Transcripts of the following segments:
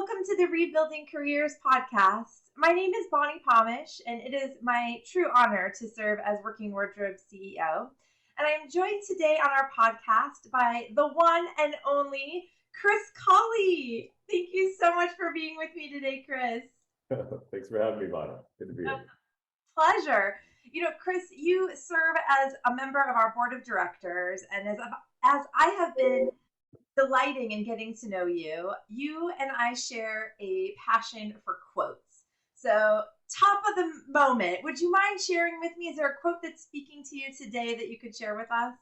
welcome to the Rebuilding Careers podcast. My name is Bonni Pomush, and it is my true honor to serve as Working Wardrobes CEO. And I am joined today on our podcast by the one and only Chris Collie. Thank you so much for being with me today, Chris. Thanks for having me, Bonni. Good to be here. Pleasure. You know, Chris, you serve as a member of our board of directors, and as I have been delighting in getting to know you, you and I share a passion for quotes. So, top of the moment, would you mind sharing with me? Is there a quote that's speaking to you today that you could share with us?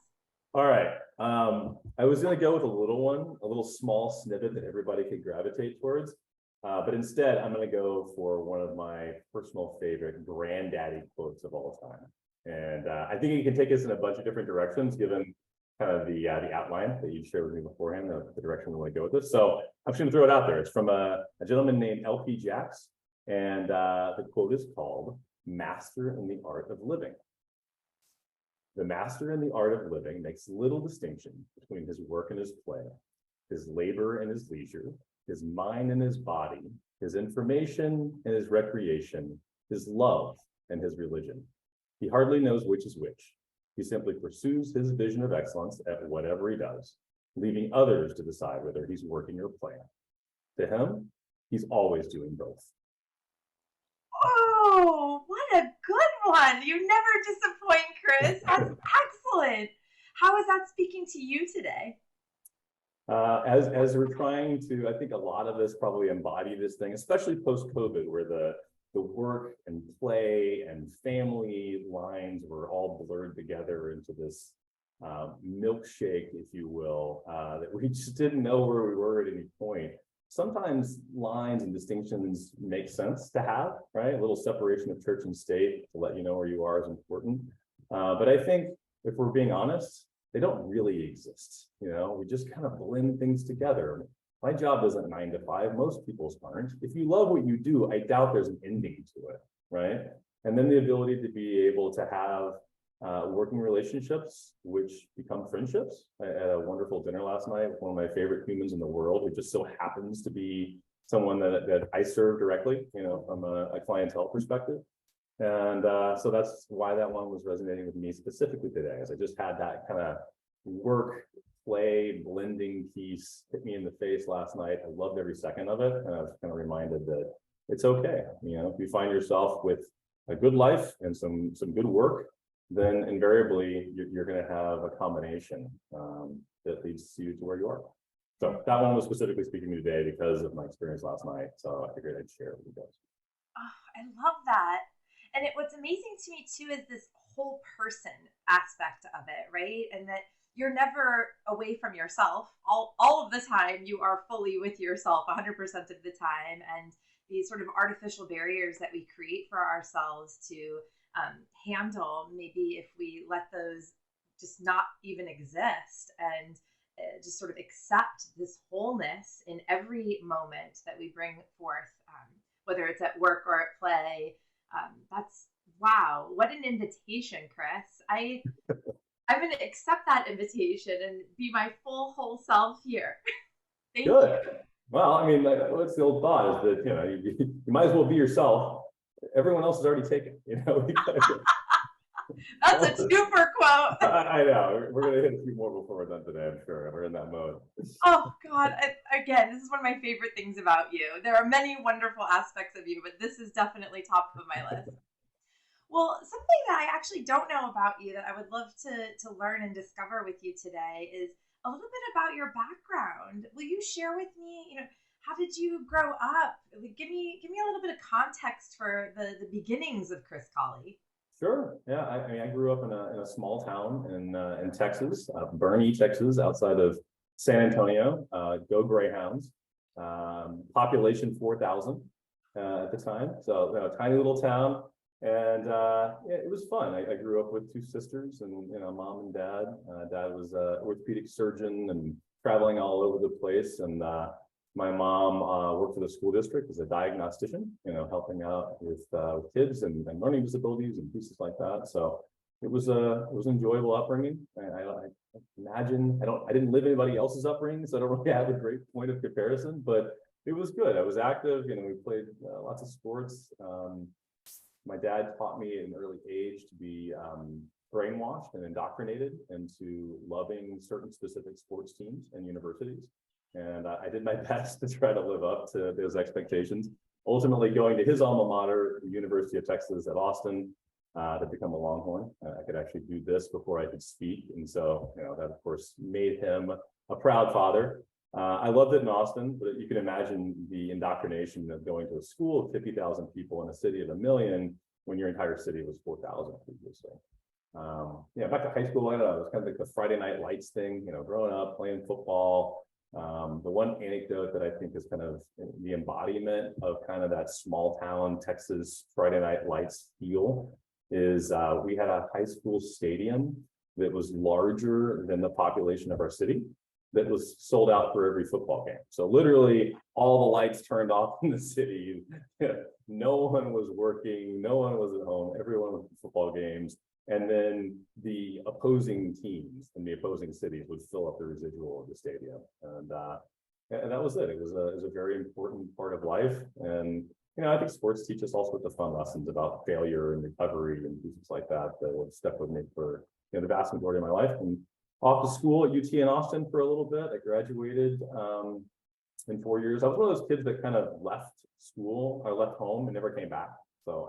All right. I was going to go with a little one, a little small snippet that everybody could gravitate towards. But instead, I'm going to go for one of my personal favorite granddaddy quotes of all time. And I think it can take us in a bunch of different directions, given kind of the outline that you shared with me beforehand, the direction we want to go with this. So I'm just going to throw it out there. It's from a gentleman named L.P. Jacks, and the quote is called "Master in the Art of Living." The master in the art of living makes little distinction between his work and his play, his labor and his leisure, his mind and his body, his information and his recreation, his love and his religion. He hardly knows which is which. He simply pursues his vision of excellence at whatever he does, leaving others to decide whether he's working or playing. To him, he's always doing both. Oh, what a good one. You never disappoint, Chris. That's excellent. How is that speaking to you today? As we're trying to, I think a lot of us probably embody this thing, especially post-COVID, where the work and play and family lines were all blurred together into this milkshake, if you will, that we just didn't know where we were at any point. Sometimes lines and distinctions make sense to have, right? A little separation of church and state to let you know where you are is important. But I think if we're being honest, they don't really exist. You know, we just kind of blend things together. My job isn't 9 to 5. Most people's aren't. If you love what you do, I doubt there's an ending to it, right? And then the ability to be able to have working relationships, which become friendships. I had a wonderful dinner last night with one of my favorite humans in the world, who just so happens to be someone that I serve directly, you know, from a clientele perspective. And so that's why that one was resonating with me specifically today, as I just had that kind of work, play, blending piece hit me in the face last night. I loved every second of it. And I was kind of reminded that it's okay. You know, if you find yourself with a good life and some good work, then invariably you're going to have a combination that leads you to where you are. So that one was specifically speaking to me today because of my experience last night. So I figured I'd share it with you guys. Oh, I love that. And what's amazing to me too is this whole person aspect of it, right? And that you're never away from yourself. All of the time, you are fully with yourself 100% of the time. And these sort of artificial barriers that we create for ourselves to handle, maybe if we let those just not even exist and just sort of accept this wholeness in every moment that we bring forth, whether it's at work or at play. That's wow. What an invitation, Chris. I'm going to accept that invitation and be my full whole self here. Thank Good. you. Well, I mean, what's the old thought is that, you know, you might as well be yourself. Everyone else is already taken, you know. That's a super quote. I know. We're going to hit a few more before we're done today, I'm sure. We're in that mode. Oh, God. Again, this is one of my favorite things about you. There are many wonderful aspects of you, but this is definitely top of my list. Well, something that I actually don't know about you that I would love to learn and discover with you today is a little bit about your background. Will you share with me, you know, how did you grow up? Give me a little bit of context for the beginnings of Chris Collie. Sure. Yeah. I mean, I grew up in a small town in Texas, Bonni, Texas, outside of San Antonio. Go Greyhounds. Population 4,000 at the time. So, you know, tiny little town. And yeah, it was fun. I grew up with 2 sisters and, you know, mom and dad. Dad was an orthopedic surgeon and traveling all over the place. And my mom worked for the school district as a diagnostician, you know, helping out with kids and learning disabilities and pieces like that. So it was an enjoyable upbringing. I imagine I didn't live anybody else's upbringing, so I don't really have a great point of comparison. But It was good. I was active. We played lots of sports. My dad taught me at an early age to be brainwashed and indoctrinated into loving certain specific sports teams and universities. And I did my best to try to live up to those expectations. Ultimately going to his alma mater, the University of Texas at Austin, to become a Longhorn. I could actually do this before I could speak. And so, that of course made him a proud father. I loved it in Austin, but you can imagine the indoctrination of going to a school of 50,000 people in a city of 1 million when your entire city was 4,000 previously. Back to high school, I know, it was kind of like the Friday night lights thing, growing up, playing football. The one anecdote that I think is kind of the embodiment of kind of that small town Texas Friday night lights feel is we had a high school stadium that was larger than the population of our city that was sold out for every football game. So literally all the lights turned off in the city. No one was working, no one was at home, everyone was at football games. And then the opposing teams in the opposing cities would fill up the residual of the stadium. And that was it. It was a very important part of life. And, I think sports teach us all sorts of fun lessons about failure and recovery and things like that that stuck with me for the vast majority of my life. And off to school at UT in Austin for a little bit. I graduated in 4 years. I was one of those kids that kind of left school or left home and never came back. So,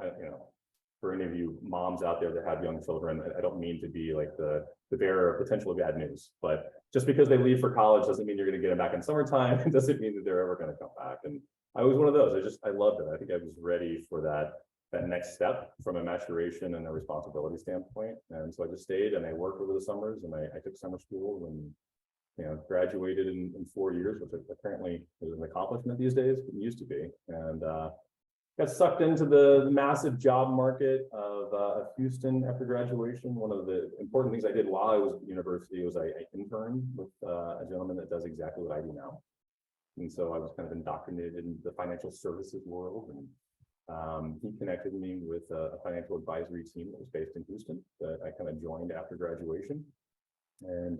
for any of you moms out there that have young children, I don't mean to be like the bearer of potentially bad news, but just because they leave for college doesn't mean you're going to get them back in summertime. It doesn't mean that they're ever going to come back. And I was one of those. I loved it. I think I was ready for that next step from a maturation and a responsibility standpoint. And so I just stayed and I worked over the summers and I took summer school and graduated in 4 years, which apparently is an accomplishment these days, but it used to be. And got sucked into the massive job market of Houston after graduation. One of the important things I did while I was at university was I interned with a gentleman that does exactly what I do now. And so I was kind of indoctrinated in the financial services world. And he connected me with a financial advisory team that was based in Houston that I kind of joined after graduation. And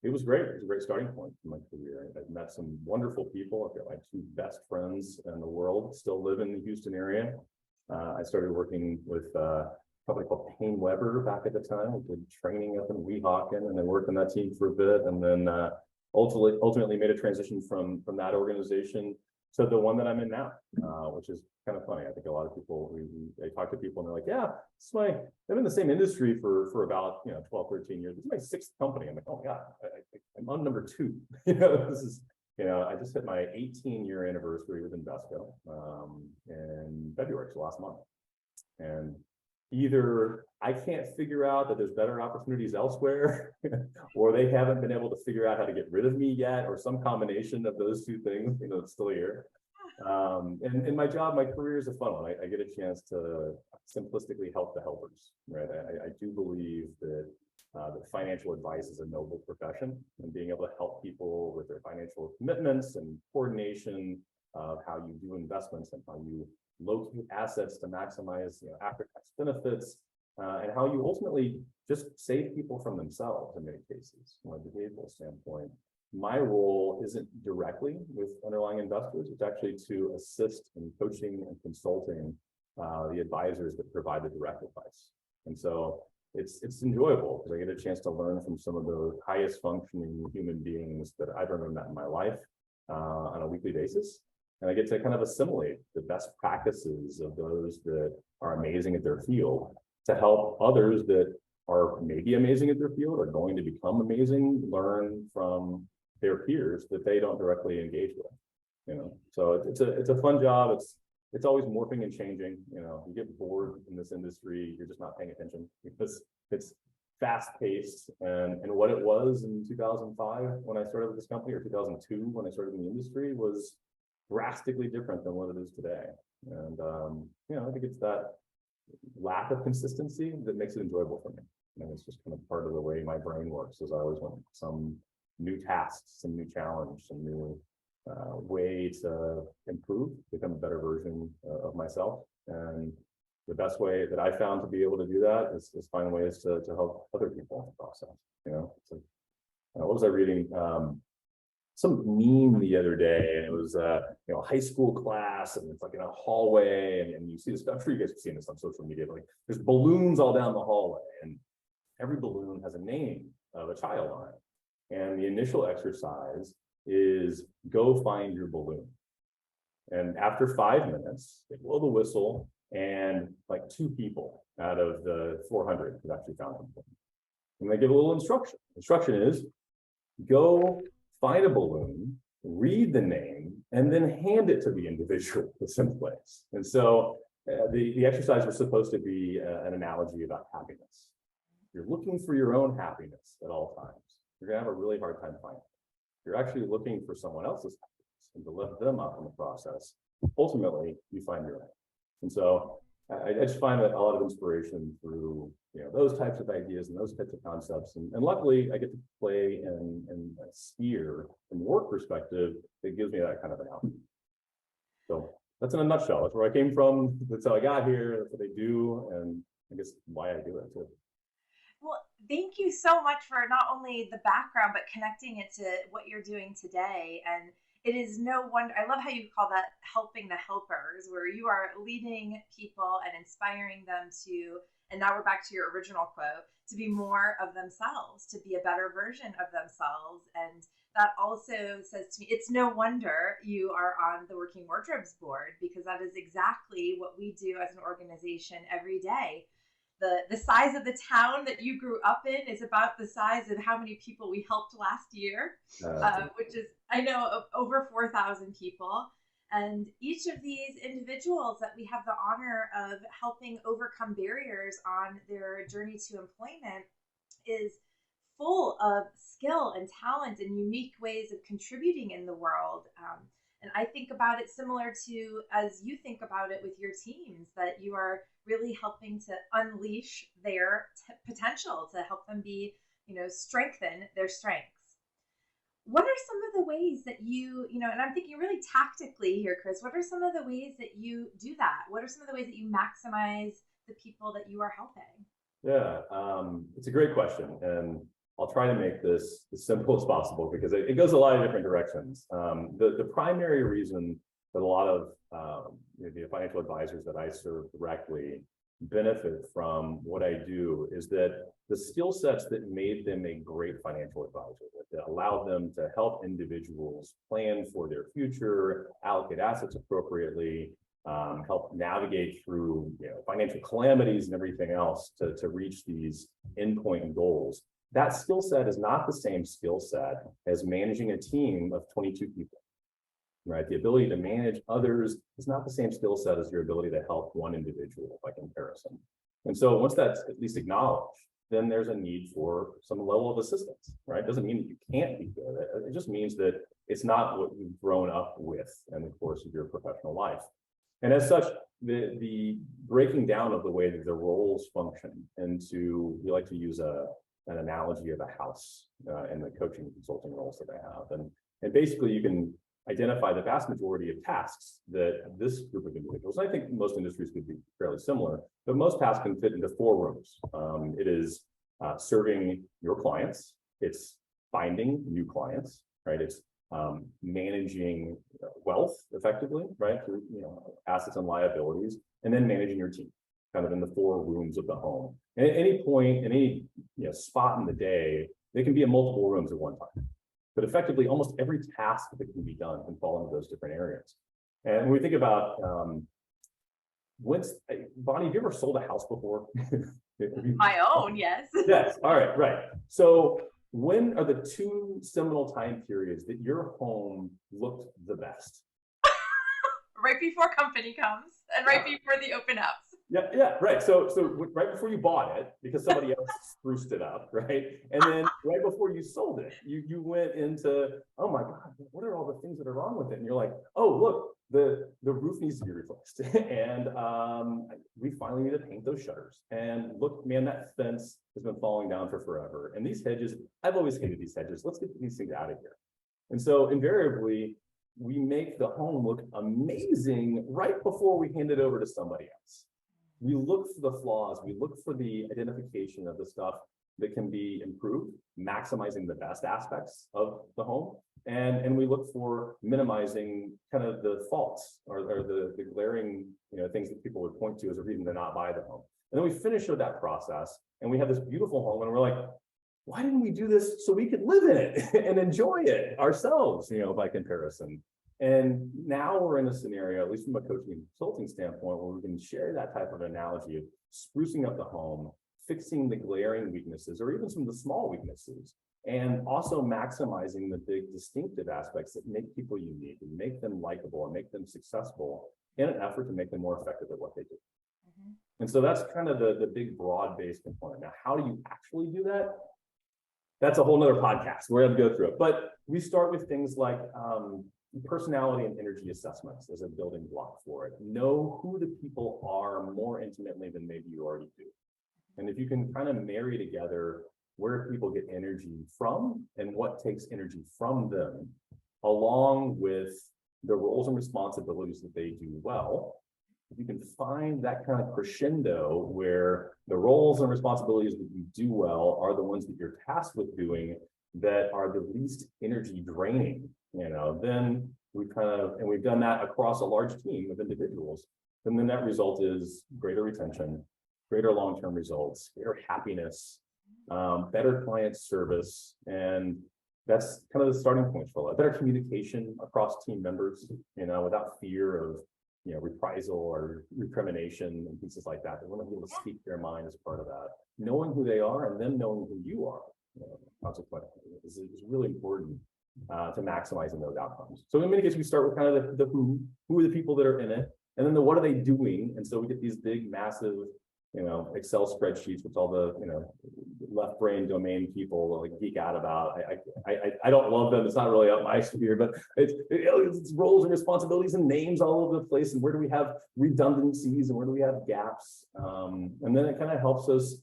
it was great. It was a great starting point in my career. I've met some wonderful people. I've got my 2 best friends in the world still live in the Houston area. I started working with a company called Payne Weber back at the time. I did training up in Weehawken and then worked on that team for a bit. And then ultimately made a transition from that organization to the one that I'm in now, which is kind of funny. I think a lot of people, I talk to people and they're like, yeah, I've been in the same industry for about 12, 13 years. This is my 6th company. I'm like, oh my God, I'm on number 2. This is, I just hit my 18-year anniversary with Invesco in February, so last month. And either I can't figure out that there's better opportunities elsewhere, or they haven't been able to figure out how to get rid of me yet, or some combination of those 2 things, it's still here. And my job, my career is a fun one. I get a chance to simplistically help the helpers, right? I do believe that financial advice is a noble profession, and being able to help people with their financial commitments and coordination of how you do investments and how you locate assets to maximize after-tax benefits, and how you ultimately just save people from themselves in many cases from a behavioral standpoint. My role isn't directly with underlying investors. It's actually to assist in coaching and consulting the advisors that provide the direct advice. And so it's enjoyable because I get a chance to learn from some of the highest functioning human beings that I've ever met in my life on a weekly basis. And I get to kind of assimilate the best practices of those that are amazing at their field to help others that are maybe amazing at their field or going to become amazing, learn from their peers that they don't directly engage with. So it's a fun job. It's always morphing and changing. You get bored in this industry, you're just not paying attention because it's fast paced. And what it was in 2005 when I started with this company, or 2002 when I started in the industry, was drastically different than what it is today. And I think it's that lack of consistency that makes it enjoyable for me. And it's just kind of part of the way my brain works, is I always want some new tasks, some new challenge, some new way to improve, become a better version of myself. And the best way that I found to be able to do that is find ways to help other people in the process. It's like, what was I reading? some meme the other day, and it was a high school class, and it's like in a hallway, and you see this. I'm sure you guys have seen this on social media. But like there's balloons all down the hallway, and every balloon has a name of a child on it. And the initial exercise is go find your balloon. And after 5 minutes, they blow the whistle, and like 2 people out of the 400 have actually found them. And they give a little instruction. Instruction is go find a balloon, read the name, and then hand it to the individual to someplace. And so the exercise was supposed to be an analogy about happiness. You're looking for your own happiness at all times. You're going to have a really hard time finding it. You're actually looking for someone else's happiness and to lift them up in the process. Ultimately, you find your own. And so I just find that a lot of inspiration through those types of ideas and those types of concepts. And luckily, I get to play in a sphere from a work perspective that gives me that kind of an outcome. So that's in a nutshell. That's where I came from. That's how I got here. That's what I do. And I guess why I do it too. Well, thank you so much for not only the background, but connecting it to what you're doing today. And it is no wonder, I love how you call that helping the helpers, where you are leading people and inspiring them to, and now we're back to your original quote, to be more of themselves, to be a better version of themselves. And that also says to me, it's no wonder you are on the Working Wardrobes board, because that is exactly what we do as an organization every day. The size of the town that you grew up in is about the size of how many people we helped last year, which is, I know, of over 4,000 people. And each of these individuals that we have the honor of helping overcome barriers on their journey to employment is full of skill and talent and unique ways of contributing in the world. And I think about it similar to as you think about it with your teams, that you are really helping to unleash their potential, to help them be, strengthen their strengths. What are some of the ways that and I'm thinking really tactically here, Chris, what are some of the ways that you do that? What are some of the ways that you maximize the people that you are helping? Yeah, it's a great question. And I'll try to make this as simple as possible because it goes a lot of different directions. The primary reason that a lot of the financial advisors that I serve directly benefit from what I do is that the skill sets that made them a great financial advisor, that allowed them to help individuals plan for their future, allocate assets appropriately, help navigate through financial calamities and everything else to reach these endpoint goals. That skill set is not the same skill set as managing a team of 22 people, right? The ability to manage others is not the same skill set as your ability to help one individual by comparison. And so once that's at least acknowledged, then there's a need for some level of assistance, right? It doesn't mean that you can't be good. It just means that it's not what you've grown up with in the course of your professional life. And as such, the breaking down of the way that the roles function into, we like to use an analogy of a house in the coaching and consulting roles that I have. And basically you can identify the vast majority of tasks that this group of individuals, I think most industries could be fairly similar, but most tasks can fit into 4 rooms. It is serving your clients, it's finding new clients, right? It's managing wealth effectively, right? Through assets and liabilities, and then managing your team, kind of in the 4 rooms of the home. And at any point, any spot in the day, they can be in multiple rooms at one time. But effectively, almost every task that can be done can fall into those different areas. And when we think about Bonni, have you ever sold a house before? My own, yes. Yes. All right. Right. So when are the 2 seminal time periods that your home looked the best? Right before company comes and right before the open house. Yeah, right. So right before you bought it, because somebody else spruced it up, right? And then right before you sold it, you went into, oh my God, what are all the things that are wrong with it? And you're like, oh, look, the roof needs to be replaced. And we finally need to paint those shutters. And look, man, that fence has been falling down for forever. And these hedges, I've always hated these hedges. Let's get these things out of here. And so invariably, we make the home look amazing right before we hand it over to somebody else. We look for the flaws, we look for the identification of the stuff that can be improved, maximizing the best aspects of the home. And we look for minimizing kind of the faults or the glaring, things that people would point to as a reason to not buy the home. And then we finish with that process and we have this beautiful home and we're like, why didn't we do this so we could live in it and enjoy it ourselves, by comparison? And now we're in a scenario, at least from a coaching and consulting standpoint, where we can share that type of analogy of sprucing up the home, fixing the glaring weaknesses, or even some of the small weaknesses, and also maximizing the big distinctive aspects that make people unique and make them likable and make them successful in an effort to make them more effective at what they do. Mm-hmm. And so that's kind of the big broad-based component. Now, how do you actually do that? That's a whole nother podcast. We're going to go through it. But we start with things like personality and energy assessments as a building block for it. Know who the people are more intimately than maybe you already do. And if you can kind of marry together where people get energy from and what takes energy from them, along with the roles and responsibilities that they do well, if you can find that kind of crescendo where the roles and responsibilities that you do well are the ones that you're tasked with doing that are the least energy draining, then we've done that across a large team of individuals. And then that result is greater retention, greater long-term results, greater happiness, better client service. And that's kind of the starting point for a lot. Better communication across team members, without fear of reprisal or recrimination and pieces like that. They want to be able to speak their mind as part of that. Knowing who they are and then knowing who you are, consequently, is really important to maximizing those outcomes. So in many cases, we start with kind of the who are the people that are in it, and then the what are they doing. And so we get these big, massive, Excel spreadsheets, which all the left brain domain people like geek out about. I don't love them. It's not really up my sphere, but it's roles and responsibilities and names all over the place. And where do we have redundancies and where do we have gaps? And then it kind of helps us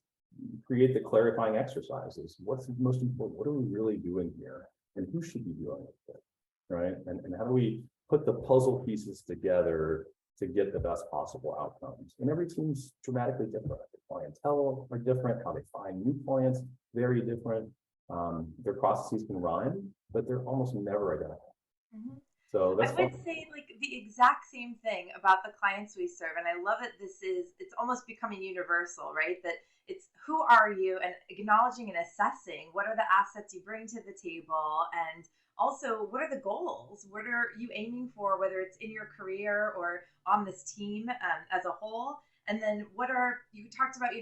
create the clarifying exercises. What's most important? What are we really doing here? And who should be doing it, right? And how do we put the puzzle pieces together to get the best possible outcomes? And every team's dramatically different. The clientele are different. How they find new clients, very different. Their processes can rhyme, but they're almost never identical. Mm-hmm. So that's I would say like the exact same thing about the clients we serve. And I love it. It's almost becoming universal, right? That it's who are you, and acknowledging and assessing what are the assets you bring to the table, and also what are the goals? What are you aiming for, whether it's in your career or on this team as a whole? And then you talked about,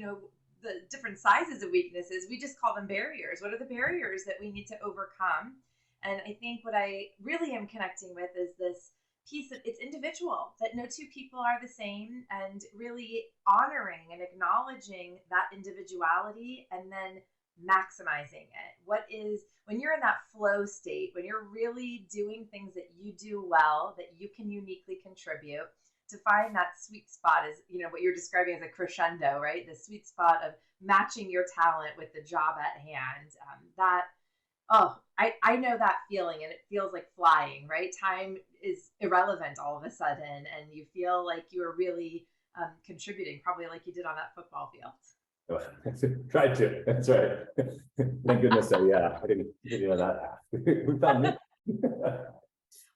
the different sizes of weaknesses. We just call them barriers. What are the barriers that we need to overcome? And I think what I really am connecting with is this piece that it's individual, that no two people are the same, and really honoring and acknowledging that individuality and then maximizing it. When you're in that flow state, when you're really doing things that you do well, that you can uniquely contribute, to find that sweet spot is, what you're describing as a crescendo, right? The sweet spot of matching your talent with the job at hand. I know that feeling, and it feels like flying, right? Time is irrelevant all of a sudden, and you feel like you are really contributing, probably like you did on that football field. Tried to. That's right. Thank goodness. I didn't know that. We found me.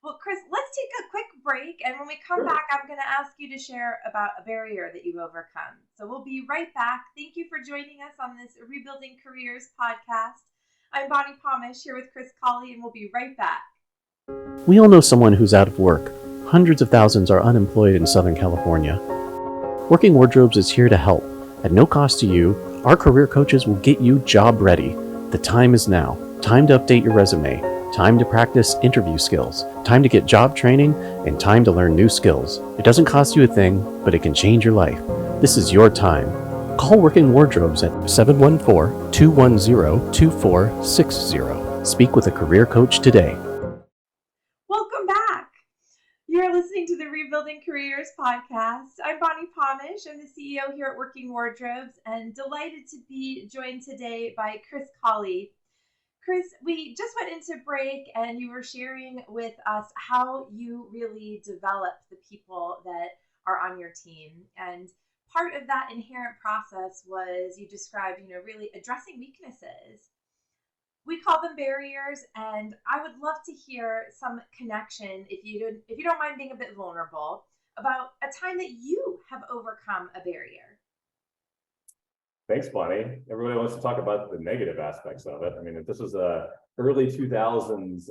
Well, Chris, let's take a quick break. And when we come back, I'm going to ask you to share about a barrier that you've overcome. So we'll be right back. Thank you for joining us on this Rebuilding Careers podcast. I'm Bonni Pomush here with Chris Collie, and we'll be right back. We all know someone who's out of work. Hundreds of thousands are unemployed in Southern California. Working Wardrobes is here to help. At no cost to you, our career coaches will get you job ready. The time is now. Time to update your resume. Time to practice interview skills. Time to get job training, and time to learn new skills. It doesn't cost you a thing, but it can change your life. This is your time. Call Working Wardrobes at 714-210-2460. Speak with a career coach today. Welcome back. You're listening to the Rebuilding Careers podcast. I'm Bonni Pomush. I'm the CEO here at Working Wardrobes, and delighted to be joined today by Chris Collie. Chris, we just went into break, and you were sharing with us how you really develop the people that are on your team. And part of that inherent process was, you described, really addressing weaknesses. We call them barriers, and I would love to hear some connection, if you don't mind being a bit vulnerable, about a time that you have overcome a barrier. Thanks, Bonnie. Everybody wants to talk about the negative aspects of it. I mean, if this was early 2000s,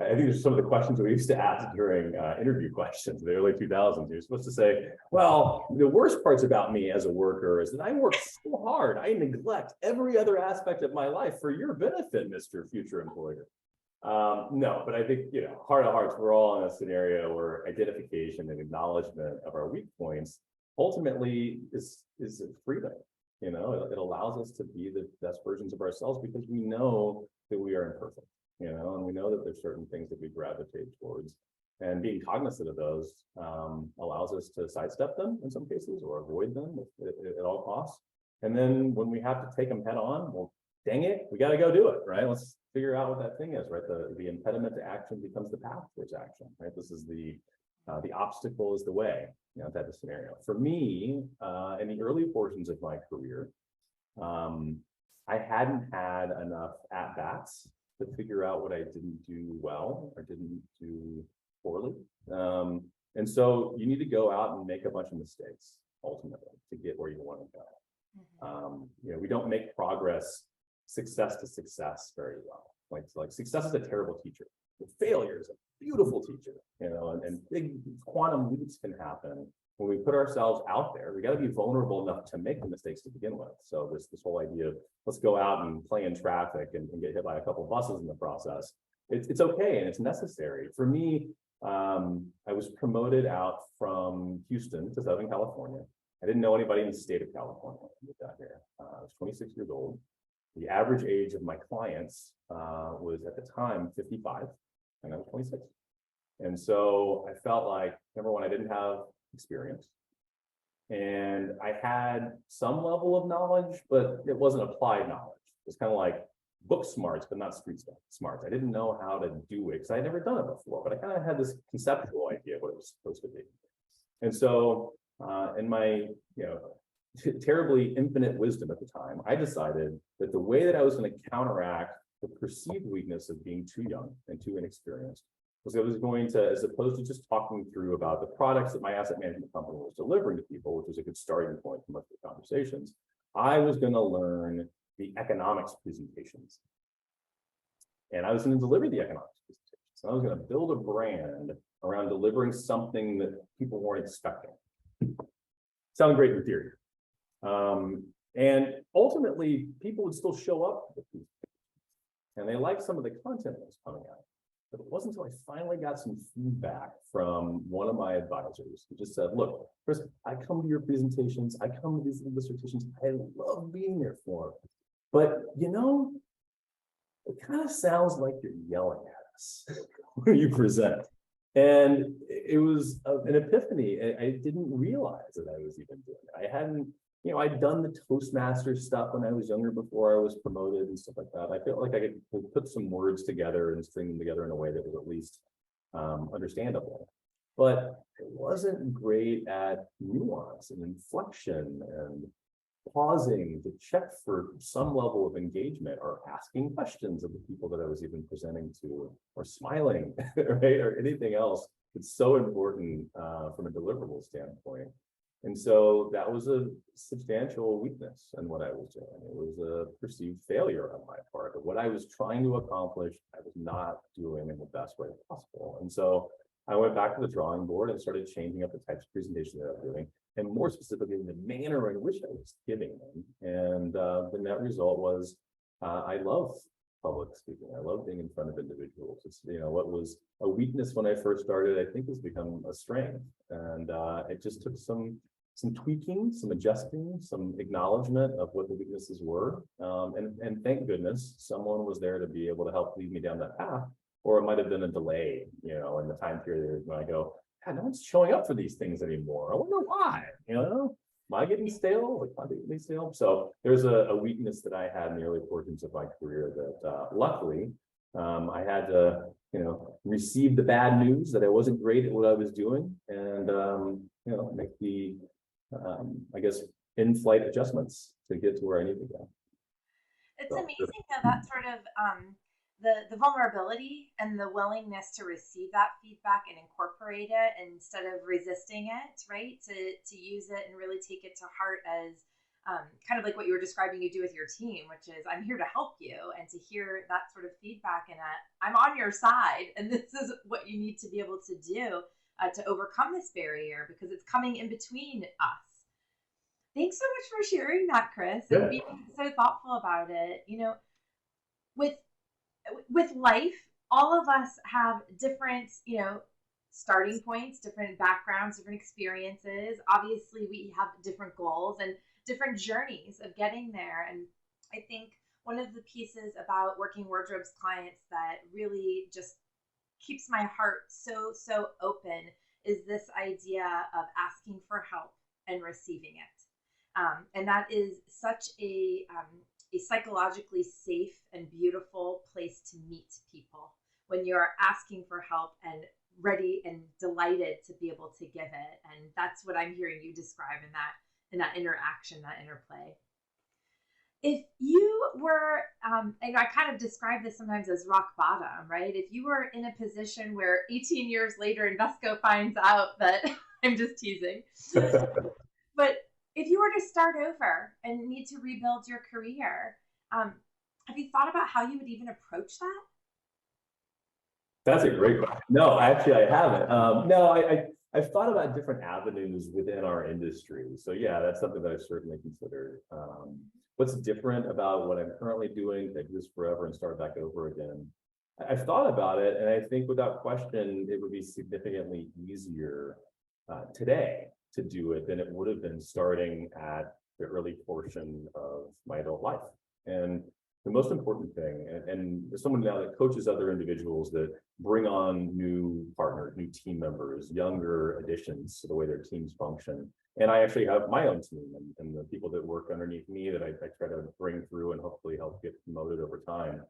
I think there's some of the questions that we used to ask during interview questions in the early 2000s. You're supposed to say, well, the worst parts about me as a worker is that I work so hard. I neglect every other aspect of my life for your benefit, Mr. Future Employer. No, but I think, heart of hearts, we're all in a scenario where identification and acknowledgement of our weak points ultimately is freedom. It allows us to be the best versions of ourselves because we know that we are imperfect. And we know that there's certain things that we gravitate towards, and being cognizant of those allows us to sidestep them in some cases or avoid them at all costs. And then when we have to take them head on, well, dang it, we got to go do it, right? Let's figure out what that thing is, right? The impediment to action becomes the path towards action, right? This is the obstacle is the way, type of scenario. For me, in the early portions of my career, I hadn't had enough at-bats to figure out what I didn't do well or didn't do poorly. And so you need to go out and make a bunch of mistakes ultimately to get where you want to go. We don't make progress success to success very well. Like success is a terrible teacher. Failure is a beautiful teacher, and big quantum leaps can happen when we put ourselves out there. We got to be vulnerable enough to make the mistakes to begin with. So this whole idea of let's go out and play in traffic and get hit by a couple of buses in the process. It's okay and it's necessary. For me, I was promoted out from Houston to Southern California. I didn't know anybody in the state of California when I got here. I was 26 years old. The average age of my clients was at the time 55, and I was 26. And so I felt like, number one, I didn't have experience. And I had some level of knowledge, but it wasn't applied knowledge. It's kind of like book smarts, but not street smarts. I didn't know how to do it because I'd never done it before, but I kind of had this conceptual idea of what it was supposed to be. And so in my, terribly infinite wisdom at the time, I decided that the way that I was going to counteract the perceived weakness of being too young and too inexperienced was I was going to, as opposed to just talking through about the products that my asset management company was delivering to people, which was a good starting point for most of the conversations, I was going to learn the economics presentations. And I was going to deliver the economics presentations. I was going to build a brand around delivering something that people weren't expecting. Sounded great in theory. And ultimately, people would still show up with these things, and they liked some of the content that was coming out. But it wasn't until I finally got some feedback from one of my advisors who just said, look, Chris, I come to your presentations, I come to these dissertations, I love being there for them. But, it kind of sounds like you're yelling at us when you present. And it was an epiphany. I didn't realize that I was even doing it. I hadn't, I'd done the Toastmaster stuff when I was younger before I was promoted and stuff like that. I felt like I could put some words together and string them together in a way that was at least understandable. But it wasn't great at nuance and inflection and pausing to check for some level of engagement or asking questions of the people that I was even presenting to, or smiling, right, or anything else. It's so important from a deliverable standpoint. And so that was a substantial weakness in what I was doing. It was a perceived failure on my part. But what I was trying to accomplish, I was not doing in the best way possible. And so I went back to the drawing board and started changing up the types of presentations that I was doing, and more specifically the manner in which I was giving them. And the net result was I love public speaking. I love being in front of individuals. It's, what was a weakness when I first started, I think has become a strength. And it just took some tweaking, some adjusting, some acknowledgement of what the weaknesses were. And thank goodness someone was there to be able to help lead me down that path. Or it might have been a delay, in the time period when I go, God, no one's showing up for these things anymore. I wonder why, Am I getting stale? Am I getting stale? So there's a weakness that I had in the early portions of my career that luckily I had to, receive the bad news that I wasn't great at what I was doing and, make the, I guess, in-flight adjustments to get to where I need to go. It's amazing though, that sort of the vulnerability and the willingness to receive that feedback and incorporate it instead of resisting it, right? To use it and really take it to heart as kind of like what you were describing you do with your team, which is I'm here to help you, and to hear that sort of feedback and I'm on your side, and this is what you need to be able to do to overcome this barrier because it's coming in between us. Thanks so much for sharing that, Chris, and Yeah. being so thoughtful about it. You know, with life, all of us have different, starting points, different backgrounds, different experiences. Obviously, we have different goals and different journeys of getting there. And I think one of the pieces about working wardrobes clients that really just keeps my heart so open is this idea of asking for help and receiving it. And that is such a psychologically safe and beautiful place to meet people when you're asking for help and ready and delighted to be able to give it. And that's what I'm hearing you describe in that interaction, that interplay. If you were, and I kind of describe this sometimes as rock bottom, right? If you were in a position where 18 years later, Invesco finds out that I'm just teasing, but if you were to start over and need to rebuild your career, have you thought about how you would even approach that? That's a great question. No, actually, I haven't. No, I've thought about different avenues within our industry. So yeah, that's something that I've certainly considered. What's different about what I'm currently doing, take this forever and start back over again? I've thought about it, and I think without question, it would be significantly easier today to do it than it would have been starting at the early portion of my adult life. And the most important thing, and as someone now that coaches other individuals that bring on new partners, new team members, younger additions to the way their teams function. And I actually have my own team and the people that work underneath me that I try to bring through and hopefully help get promoted over time.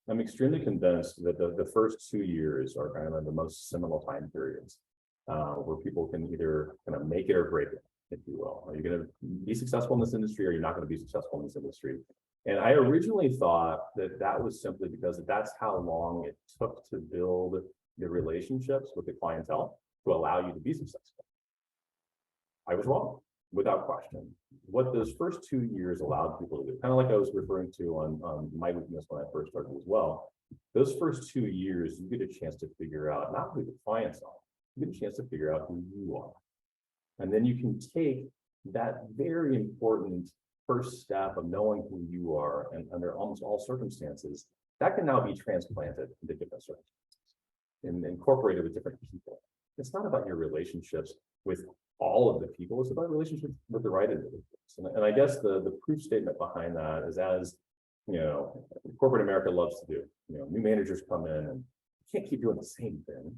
I'm extremely convinced that the first 2 years are kind of the most seminal time periods where people can either kind of make it or break it, if you will. Are you going to be successful in this industry, or are you not going to be successful in this industry? And I originally thought that was simply because that's how long it took to build the relationships with the clientele to allow you to be successful. I was wrong, without question. What those first 2 years allowed people to do, kind of like I was referring to on my weakness when I first started as well, those first 2 years, you get a chance to figure out not who the clients are, you get a chance to figure out who you are. And then you can take that very important first step of knowing who you are, and under almost all circumstances, that can now be transplanted into different circumstances and incorporated with different people. It's not about your relationships with all of the people, it's about relationships with the right individuals. And I guess the proof statement behind that is, as you know, corporate America loves to do. New managers come in and you can't keep doing the same thing,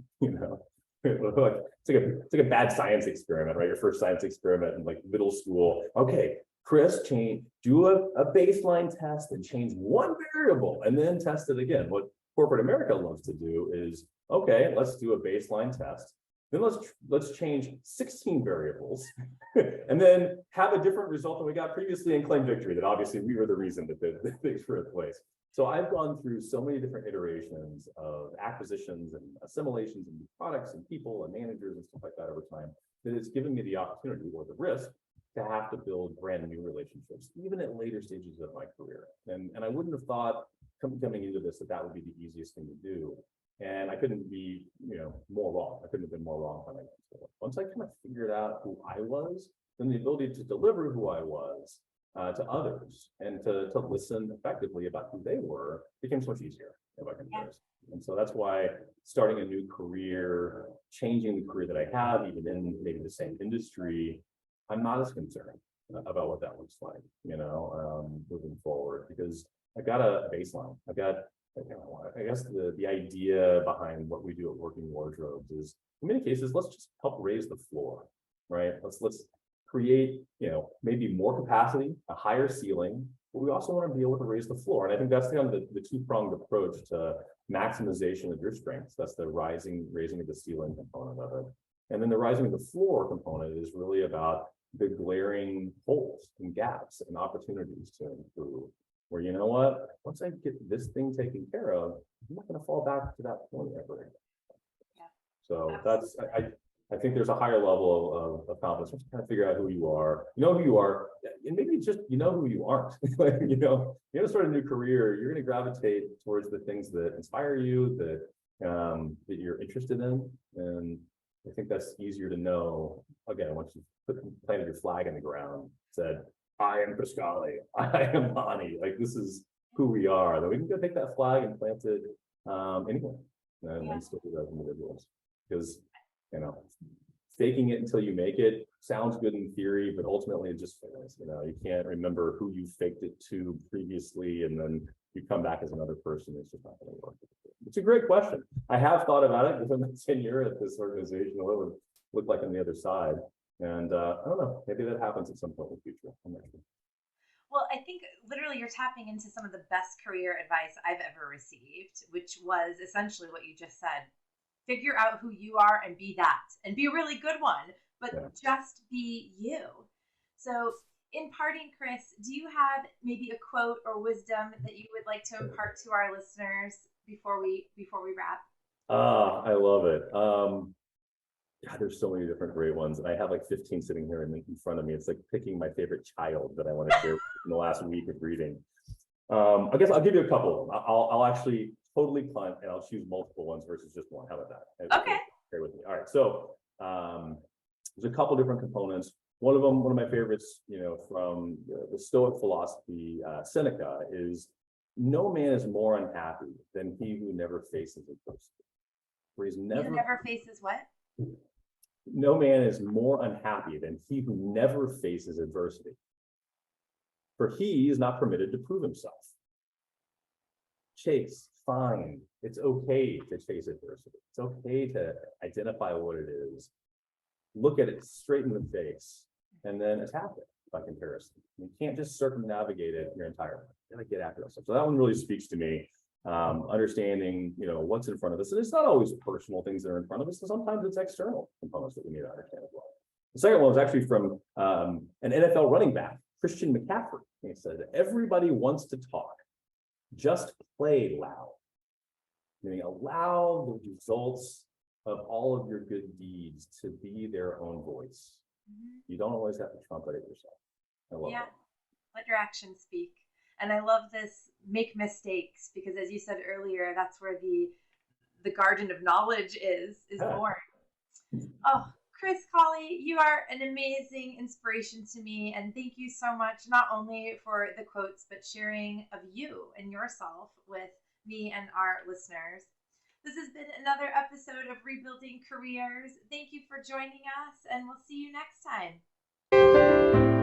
It's like a bad science experiment, right? Your first science experiment in like middle school. Okay, Chris, do a baseline test and change one variable and then test it again. What corporate America loves to do is, okay, let's do a baseline test. Then let's change 16 variables and then have a different result than we got previously and claim victory, that obviously we were the reason that the things were in place. So I've gone through so many different iterations of acquisitions and assimilations and new products and people and managers and stuff like that over time, that it's given me the opportunity, or the risk, to have to build brand new relationships, even at later stages of my career. And I wouldn't have thought coming into this that would be the easiest thing to do. And I couldn't be, more wrong. I couldn't have been more wrong when I went to it. Once I kind of figured out who I was, then the ability to deliver who I was to others and to listen effectively about who they were became so much easier if I can do this. And so that's why starting a new career, changing the career that I have, even in maybe the same industry, I'm not as concerned about what that looks like, moving forward, because I've got a baseline. I've got, I guess the idea behind what we do at Working Wardrobes is, in many cases, let's just help raise the floor, right? Let's create, maybe more capacity, a higher ceiling, but we also want to be able to raise the floor. And I think that's kind of the two-pronged approach to maximization of your strengths. That's the raising of the ceiling component of it. And then the rising of the floor component is really about the glaring holes and gaps and opportunities to improve. where, you know what, once I get this thing taken care of, I'm not going to fall back to that point ever again. Yeah. So that's, I think there's a higher level of confidence. Just kind of figure out who you are, who you are, and maybe just, who you aren't. You to start a new career, you're going to gravitate towards the things that inspire you, that you're interested in. And I think that's easier to know, again, once you planted your flag in the ground, said, I am Pasquale, I am Bonni, like this is who we are, then we can go take that flag and plant it anywhere and stick with those individuals. Because, faking it until you make it sounds good in theory, but ultimately it just fails. You can't remember who you faked it to previously, and then you come back as another person. It's just not going to work. It's a great question. I have thought about it within my tenure at this organization, what it would look like on the other side. And I don't know, maybe that happens at some point in the future. I'm not sure. Well, I think literally you're tapping into some of the best career advice I've ever received, which was essentially what you just said. Figure out who you are and be that, and be a really good one, but just be you. So in parting, Chris, do you have maybe a quote or wisdom that you would like to impart to our listeners before we wrap? I love it. There's so many different great ones, and I have like 15 sitting here in front of me. It's like picking my favorite child that I want to share in the last week of reading. I guess I'll give you a couple of them. I'll actually totally punt, and I'll choose multiple ones versus just one. How about that? Okay. Bear with me. All right. So there's a couple different components. One of my favorites, from the Stoic philosophy, Seneca, is no man is more unhappy than he who never faces adversity. Where he's never faces what? No man is more unhappy than he who never faces adversity. For he is not permitted to prove himself. Chase, find. It's okay to chase adversity. It's okay to identify what it is, look at it straight in the face, and then attack it by comparison. You can't just circumnavigate it your entire life. You gotta get after yourself. So that one really speaks to me. Understanding, what's in front of us. And it's not always personal things that are in front of us. And sometimes it's external components that we need to understand as well. The second one was actually from an NFL running back, Christian McCaffrey. He said, everybody wants to talk, just play loud. Meaning allow the results of all of your good deeds to be their own voice. Mm-hmm. You don't always have to trumpet it yourself. I love that. Let your actions speak. And I love this, make mistakes, because as you said earlier, that's where the garden of knowledge is born. Oh, Chris, Collie, you are an amazing inspiration to me. And thank you so much, not only for the quotes, but sharing of you and yourself with me and our listeners. This has been another episode of Rebuilding Careers. Thank you for joining us, and we'll see you next time.